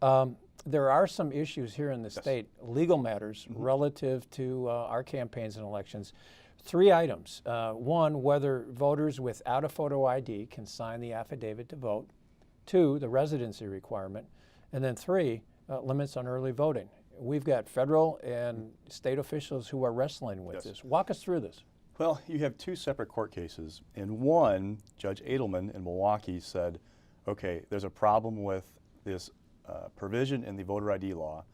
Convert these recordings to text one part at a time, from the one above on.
There are some issues here in the state, legal matters relative to our campaigns and elections. 3 items. One, whether voters without a photo ID can sign the affidavit to vote. 2, the residency requirement. And then 3, limits on early voting. We've got federal and state officials who are wrestling with this. Walk us through this. Well, you have 2 separate court cases. In one, Judge Edelman in Milwaukee said, okay, there's a problem with this provision in the voter ID law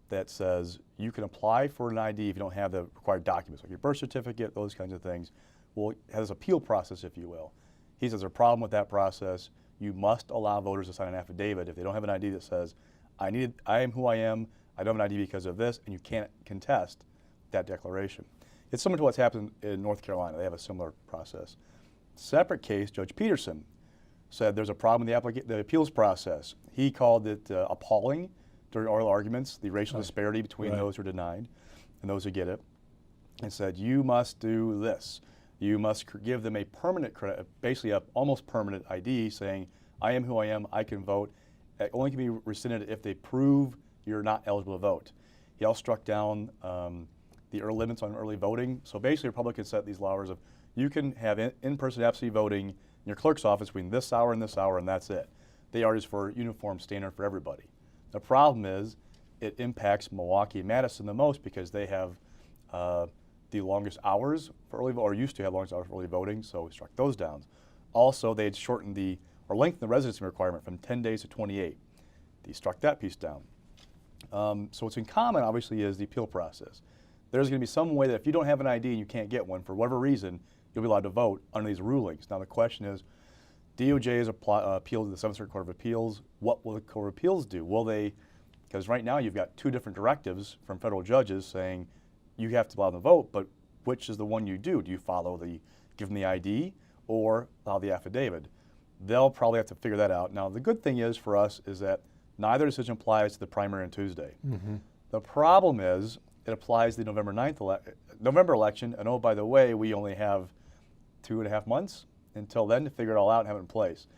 that says you can apply for an ID if you don't have the required documents, like your birth certificate, those kinds of things. Well, it has a appeal process, if you will. He says there's a problem with that process. You must allow voters to sign an affidavit if they don't have an ID that says, I am who I am, I don't have an ID because of this, and you can't contest that declaration. It's similar to what's happened in North Carolina. They have a similar process. Separate case, Judge Peterson said there's a problem in the appeals process. He called it appalling during oral arguments, the racial disparity between those who are denied and those who get it, and said you must do this. You must give them a permanent, basically a almost permanent ID saying, I am who I am, I can vote. It only can be rescinded if they prove you're not eligible to vote. He also struck down the limits on early voting. So basically Republicans set these laws of you can have in-person absentee voting in your clerk's office between this hour, and that's it. They are just for uniform standard for everybody. The problem is it impacts Milwaukee and Madison the most because they have the longest hours for early voting, or used to have longest hours for early voting, so we struck those down. Also, they had shortened or lengthened the residency requirement from 10 days to 28. They struck that piece down. So what's in common, obviously, is the appeal process. There's going to be some way that if you don't have an ID and you can't get one, for whatever reason, you'll be allowed to vote under these rulings. Now the question is, DOJ has appealed to the 7th Circuit Court of Appeals. What will the Court of Appeals do? Will they, because right now you've got 2 different directives from federal judges saying you have to allow them to vote, but which is the one you do? Do you follow give them the ID or allow the affidavit? They'll probably have to figure that out. Now the good thing is for us is that neither decision applies to the primary on Tuesday. The problem is it applies to the November election, and oh, by the way, we only have 2.5 months until then to figure it all out and have it in place.